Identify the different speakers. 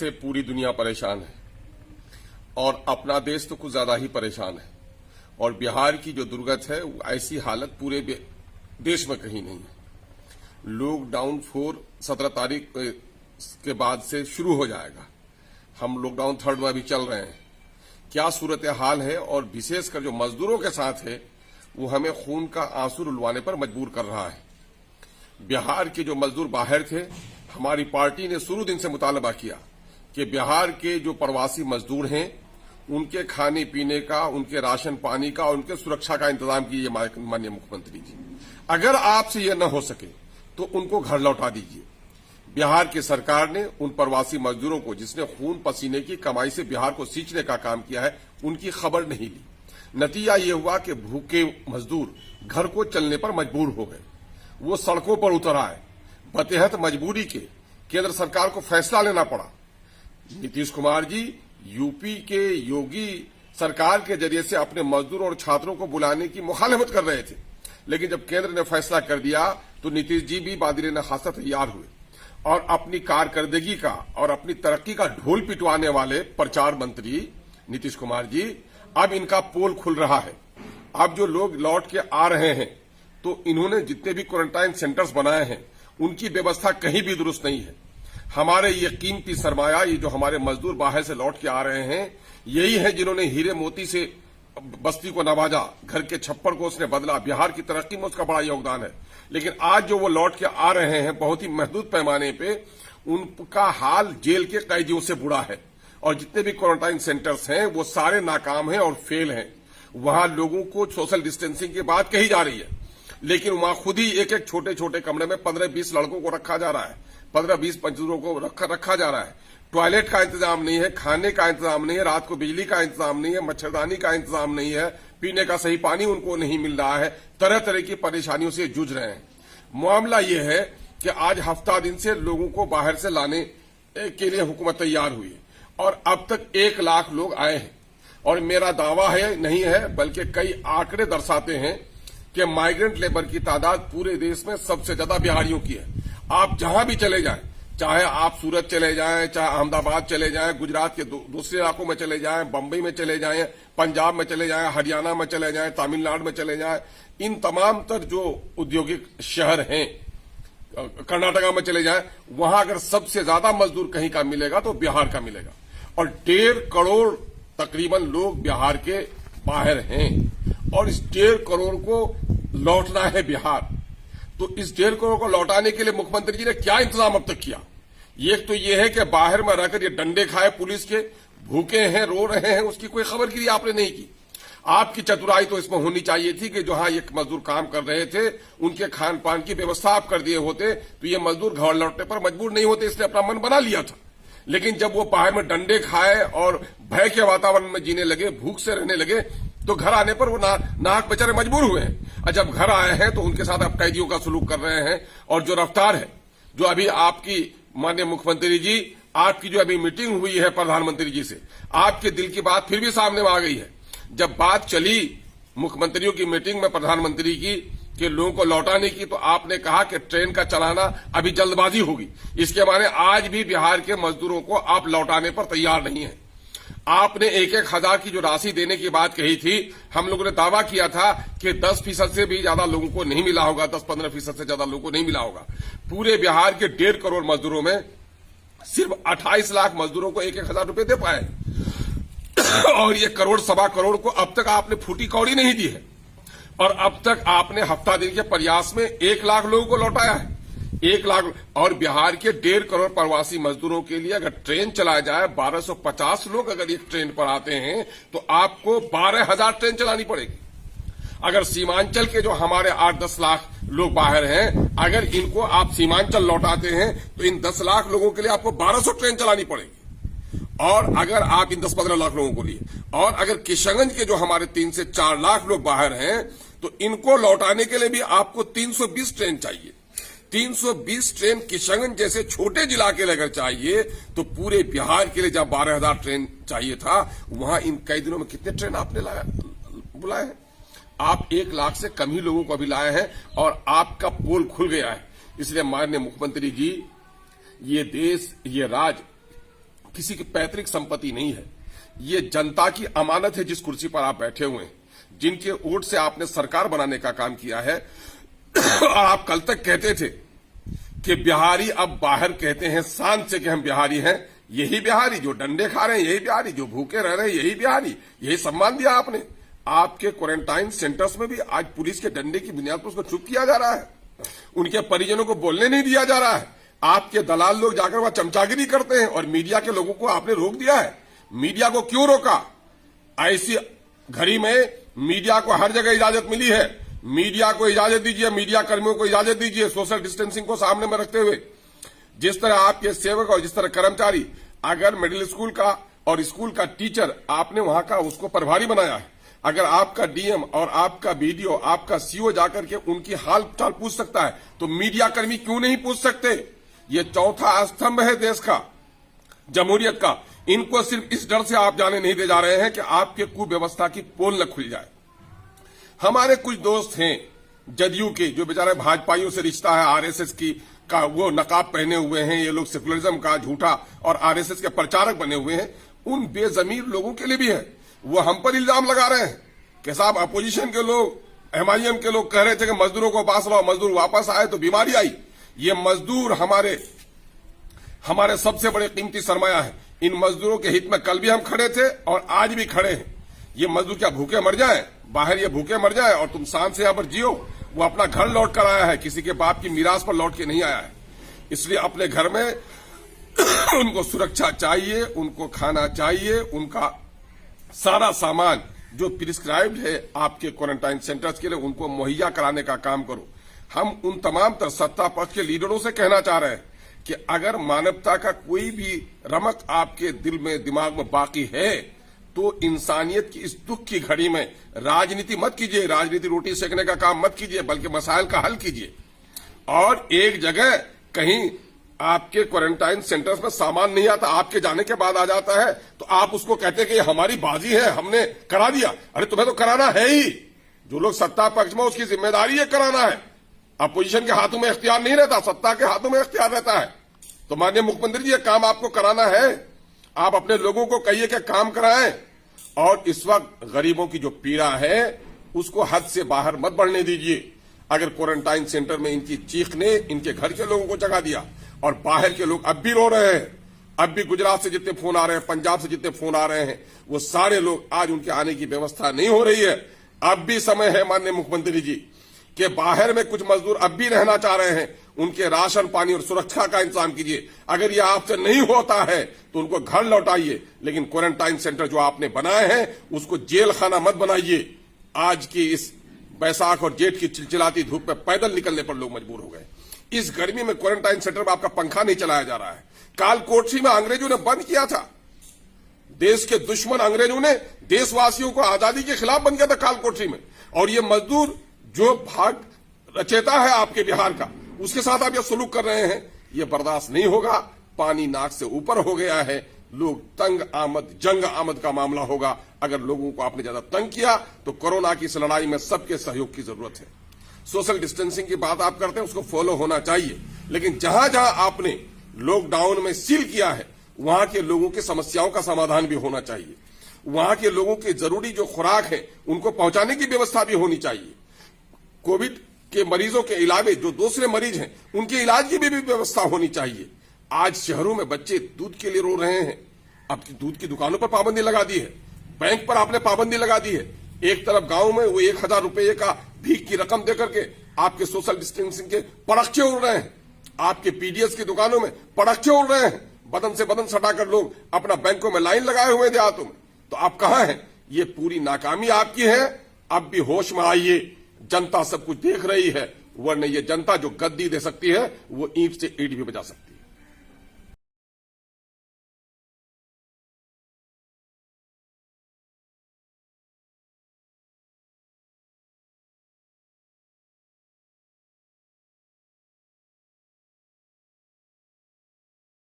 Speaker 1: से पूरी दुनिया परेशान है और अपना देश तो कुछ ज्यादा ही परेशान है। और बिहार की जो दुर्गत है, ऐसी हालत पूरे देश में कहीं नहीं है। लॉकडाउन 17 तारीख के बाद से शुरू हो जाएगा। हम लॉकडाउन 3rd में अभी चल रहे हैं। क्या सूरत हाल है, और विशेषकर जो मजदूरों के साथ है वो हमें खून का आंसू रुलवाने पर मजबूर कर रहा है। बिहार के जो मजदूर बाहर थे, हमारी पार्टी ने शुरू दिन से मुतालबा किया कि बिहार के जो प्रवासी मजदूर हैं उनके खाने पीने का, उनके राशन पानी का, उनके सुरक्षा का इंतजाम कीजिए माननीय मुख्यमंत्री जी। अगर आपसे यह न हो सके तो उनको घर लौटा दीजिए। बिहार की सरकार ने उन प्रवासी मजदूरों को, जिसने खून पसीने की कमाई से बिहार को सींचने का काम किया है, उनकी खबर नहीं ली। नतीजा ये हुआ कि भूखे मजदूर घर को चलने पर मजबूर हो गए। वो सड़कों पर उतर आए। बतेहत मजबूरी के केंद्र सरकार को फैसला लेना पड़ा। नीतीश कुमार जी यूपी के योगी सरकार के जरिए से अपने मजदूर और छात्रों को बुलाने की मुखालिफत कर रहे थे, लेकिन जब केंद्र ने फैसला कर दिया तो नीतीश जी भी बादिल नखासा तैयार हुए और अपनी कारकर्दगी का और अपनी तरक्की का ढोल पिटवाने वाले प्रचार मंत्री नीतीश कुमार जी, अब इनका पोल खुल रहा है। अब जो लोग लौट के आ रहे हैं तो इन्होंने जितने भी क्वारंटाइन सेंटर्स बनाए हैं उनकी व्यवस्था कहीं भी दुरुस्त नहीं है। हमारे ये कीमती सरमाया, ये जो हमारे मजदूर बाहर से लौट के आ रहे हैं, यही है जिन्होंने हीरे मोती से बस्ती को नवाजा, घर के छप्पर को उसने बदला। बिहार की तरक्की में उसका बड़ा योगदान है। लेकिन आज जो वो लौट के आ रहे हैं बहुत ही महदूद पैमाने पे, उनका हाल जेल के कैदियों से बुरा है। और जितने भी क्वारंटाइन सेंटर्स हैं वो सारे नाकाम हैं और फेल हैं। वहां लोगों को सोशल डिस्टेंसिंग की बात कही जा रही है, लेकिन वहां खुद ही एक एक छोटे छोटे कमरे में 15-20 लड़कों को रखा जा रहा है, 15-20 मजदूरों को रखा जा रहा है। टॉयलेट का इंतजाम नहीं है, खाने का इंतजाम नहीं है, रात को बिजली का इंतजाम नहीं है, मच्छरदानी का इंतजाम नहीं है, पीने का सही पानी उनको नहीं मिल रहा है। तरह तरह की परेशानियों से जूझ रहे हैं। मामला यह है कि आज हफ्ता दिन से लोगों को बाहर से लाने के लिए हुकूमत तैयार हुई है और अब तक 1 लाख लोग आए हैं। और मेरा दावा है, नहीं है बल्कि कई आंकड़े दर्शाते हैं कि माइग्रेंट लेबर की तादाद पूरे देश में सबसे ज्यादा बिहारियों की है। आप जहां भी चले जाएं, चाहे आप सूरत चले जाएं, चाहे अहमदाबाद चले जाएं, गुजरात के दूसरे इलाकों में चले जाएं, बंबई में चले जाएं, पंजाब में चले जाएं, हरियाणा में चले जाएं, तमिलनाडु में चले जाएं, इन तमाम तर जो औद्योगिक शहर हैं, कर्नाटका में चले जाएं, वहां अगर सबसे ज्यादा मजदूर कहीं का मिलेगा तो बिहार का मिलेगा। और 1.5 करोड़ तकरीबन लोग बिहार के बाहर हैं और इस 1.5 करोड़ को लौटना है बिहार। तो इस 1.5 करोड़ को लौटाने के लिए मुख्यमंत्री जी ने क्या इंतजाम अब तक किया? एक तो यह है कि बाहर में रहकर ये डंडे खाए पुलिस के, भूखे हैं, रो रहे हैं, उसकी कोई खबरगिरी आपने नहीं की। आपकी चतुराई तो इसमें होनी चाहिए थी कि जहां ये मजदूर काम कर रहे थे उनके खान पान की व्यवस्था आप कर दिए होते तो ये मजदूर घर लौटने पर मजबूर नहीं होते, इसलिए अपना मन बना लिया था। लेकिन जब वो बाहर में डंडे खाए और भय के वातावरण में जीने लगे, भूख से रहने लगे, तो घर आने पर वो नाहक बेचारे मजबूर हुए हैं। और जब घर आए हैं तो उनके साथ आप कैदियों का सलूक कर रहे हैं। और जो रफ्तार है, जो अभी आपकी माननीय मुख्यमंत्री जी, आपकी जो अभी मीटिंग हुई है प्रधानमंत्री जी से, आपके दिल की बात फिर भी सामने में आ गई है। जब बात चली मुख्यमंत्रियों की मीटिंग में प्रधानमंत्री की कि लोगों को लौटाने की, तो आपने कहा कि ट्रेन का चलाना अभी जल्दबाजी होगी। इसके माने आज भी बिहार के मजदूरों को आप लौटाने पर तैयार नहीं है। आपने 1-1 हजार की जो राशि देने की बात कही थी, हम लोगों ने दावा किया था कि 10% से भी ज्यादा लोगों को नहीं मिला होगा, 10-15% से ज्यादा लोगों को नहीं मिला होगा। पूरे बिहार के 1.5 करोड़ मजदूरों में सिर्फ 28 लाख मजदूरों को 1-1 हजार रुपए दे पाए और ये 1-1.25 करोड़ को अब तक आपने फूटी कौड़ी नहीं दी है। और अब तक आपने हफ्ता दिन के प्रयास में 1 लाख लोगों को लौटाया है। 1 लाख। और बिहार के 1.5 करोड़ प्रवासी मजदूरों के लिए अगर ट्रेन चलाया जाए, 1250 लोग अगर एक ट्रेन पर आते हैं तो आपको 12,000 ट्रेन चलानी पड़ेगी। अगर सीमांचल के जो हमारे 8-10 लाख लोग बाहर हैं, अगर इनको आप सीमांचल लौटाते हैं तो इन 10 लाख लोगों के लिए आपको 1200 ट्रेन चलानी पड़ेगी। और अगर आप इन 10-15 लाख लोगों को लिए, और अगर किशनगंज के जो हमारे 3 से 4 लाख लोग बाहर हैं, तो इनको लौटाने के लिए भी आपको 320 ट्रेन चाहिए। 320 ट्रेन किशनगंज जैसे छोटे जिला के लिए अगर चाहिए तो पूरे बिहार के लिए जब 12,000 ट्रेन चाहिए था, वहां इन कई दिनों में कितने ट्रेन आपने बुलाए हैं? आप 1 लाख से कम ही लोगों को अभी लाए हैं और आपका पोल खुल गया है। इसलिए माननीय मुख्यमंत्री जी, ये देश, ये राज्य किसी की पैतृक संपत्ति नहीं है। ये जनता की अमानत है जिस कुर्सी पर आप बैठे हुए हैं, जिनके वोट से आपने सरकार बनाने का काम किया है। और आप कल तक कहते थे कि बिहारी अब बाहर कहते हैं शान से कि हम बिहारी हैं। यही बिहारी जो डंडे खा रहे हैं, यही बिहारी जो भूखे रह रहे हैं, यही बिहारी, यही सम्मान दिया आपने। आपके क्वारंटाइन सेंटर्स में भी आज पुलिस के डंडे की बुनियाद पर उसको चुप किया जा रहा है, उनके परिजनों को बोलने नहीं दिया जा रहा है। आपके दलाल लोग जाकर वहां चमचागिरी करते हैं और मीडिया के लोगों को आपने रोक दिया है। मीडिया को क्यों रोका? ऐसी घड़ी में मीडिया को हर जगह इजाजत मिली है। मीडिया को इजाजत दीजिए, मीडिया कर्मियों को इजाजत दीजिए, सोशल डिस्टेंसिंग को सामने में रखते हुए। जिस तरह आपके सेवक और जिस तरह कर्मचारी, अगर मिडिल स्कूल का और स्कूल का टीचर आपने वहां का उसको प्रभारी बनाया है, अगर आपका डीएम और आपका बीडीओ, आपका सीओ जाकर के उनकी हाल चाल पूछ सकता है, तो मीडिया कर्मी क्यों नहीं पूछ सकते? ये चौथा स्तंभ है देश का, जमहूरियत का। इनको सिर्फ इस डर से आप जाने नहीं दे जा रहे हैं कि आपके कुव्यवस्था की पोल न खुल जाए। हमारे कुछ दोस्त हैं जदयू के, जो बेचारे भाजपाइयों से रिश्ता है, आरएसएस की का वो नकाब पहने हुए हैं, ये लोग सेकुलरिज्म का झूठा और आरएसएस के प्रचारक बने हुए हैं। उन बेजमीर लोगों के लिए भी है, वो हम पर इल्जाम लगा रहे हैं कि साहब अपोजिशन के लोग, एमआईएम के लोग कह रहे थे कि मजदूरों को पास लाओ, मजदूर वापस आए तो बीमारी आई। ये मजदूर हमारे सबसे बड़े कीमती सरमाया है। इन मजदूरों के हित में कल भी हम खड़े थे और आज भी खड़े हैं। ये मजदूर क्या भूखे मर जाए बाहर, ये भूखे मर जाए और तुम शान से यहां पर जियो? वो अपना घर लौट कर आया है, किसी के बाप की मीरास पर लौट के नहीं आया है। इसलिए अपने घर में उनको सुरक्षा चाहिए, उनको खाना चाहिए, उनका सारा सामान जो प्रिस्क्राइब्ड है आपके क्वारंटाइन सेंटर्स के लिए, उनको मुहैया कराने का काम करो। हम उन तमाम सत्ता पक्ष के लीडरों से कहना चाह रहे हैं कि अगर मानवता का कोई भी रमक आपके दिल में, दिमाग में बाकी है, तो इंसानियत की इस दुख की घड़ी में राजनीति मत कीजिए, राजनीति रोटी सेकने का काम मत कीजिए, बल्कि मसाइल का हल कीजिए। और एक जगह कहीं आपके क्वारंटाइन सेंटर्स में सामान नहीं आता, आपके जाने के बाद आ जाता है, तो आप उसको कहते कि हमारी बाजी है, हमने करा दिया। अरे तुम्हें तो कराना है ही। जो लोग सत्ता पक्ष में, उसकी जिम्मेदारी है कराना है। अपोजिशन के हाथों में इख्तियार नहीं रहता, सत्ता के हाथों में इख्तियार रहता है। तो माननीय मुख्यमंत्री जी, ये काम आपको कराना है। आप अपने लोगों को कहिए कि काम कराएं। और इस वक्त गरीबों की जो पीड़ा है उसको हद से बाहर मत बढ़ने दीजिए। अगर क्वारंटाइन सेंटर में इनकी चीख ने इनके घर के लोगों को जगा दिया और बाहर के लोग अब भी रो रहे हैं, अब भी गुजरात से जितने फोन आ रहे हैं, पंजाब से जितने फोन आ रहे हैं, वो सारे लोग आज उनके आने की व्यवस्था नहीं हो रही है। अब भी समय है माननीय मुख्यमंत्री जी कि बाहर में कुछ मजदूर अब भी रहना चाह रहे हैं, उनके राशन पानी और सुरक्षा का इंतजाम कीजिए। अगर यह आपसे नहीं होता है तो उनको घर लौटाइए, लेकिन क्वारंटाइन सेंटर जो आपने बनाए हैं उसको जेल खाना मत बनाइए। आज की इस बैसाख और जेठ की चिलचिलाती धूप में पैदल निकलने पर लोग मजबूर हो गए। इस गर्मी में क्वारंटाइन सेंटर में आपका पंखा नहीं चलाया जा रहा है। कालकोठरी में अंग्रेजों ने बंद किया था, देश के दुश्मन अंग्रेजों ने देशवासियों को आजादी के खिलाफ बंद किया था कालकोठरी में। और ये मजदूर जो भाग रचेता है आपके बिहार का, उसके साथ आप ये सलूक कर रहे हैं, ये बर्दाश्त नहीं होगा। पानी नाक से ऊपर हो गया है, लोग तंग आमद, जंग आमद का मामला होगा। अगर लोगों को आपने ज्यादा तंग किया तो कोरोना की इस लड़ाई में सबके सहयोग की जरूरत है। सोशल डिस्टेंसिंग की बात आप करते हैं, उसको फॉलो होना चाहिए, लेकिन जहां जहां आपने लॉकडाउन में सील किया है वहां के लोगों की समस्याओं का समाधान भी होना चाहिए। वहां के लोगों की जरूरी जो खुराक है उनको पहुंचाने की व्यवस्था भी होनी चाहिए। कोविड के मरीजों के अलावा जो दूसरे मरीज हैं उनके इलाज की भी व्यवस्था होनी चाहिए। आज शहरों में बच्चे दूध के लिए रो रहे हैं, अब दूध की दुकानों पर पाबंदी लगा दी है, बैंक पर आपने पाबंदी लगा दी है। एक तरफ गांव में वो 1000 रुपये का भीख की रकम देकर के आपके सोशल डिस्टेंसिंग के पड़ाके उड़ रहे हैं, आपके पीडीएस की दुकानों में पड़ाके उड़ रहे हैं, बदन से बदन सटाकर लोग अपना बैंकों में लाइन लगाए हुए देहातों में। तो आप कहां हैं? ये पूरी नाकामी आपकी है। अब भी होश में आइए, जनता सब कुछ देख रही है, वरना ये जनता जो गद्दी दे सकती है वो ईंट से ईंट भी बजा सकती है।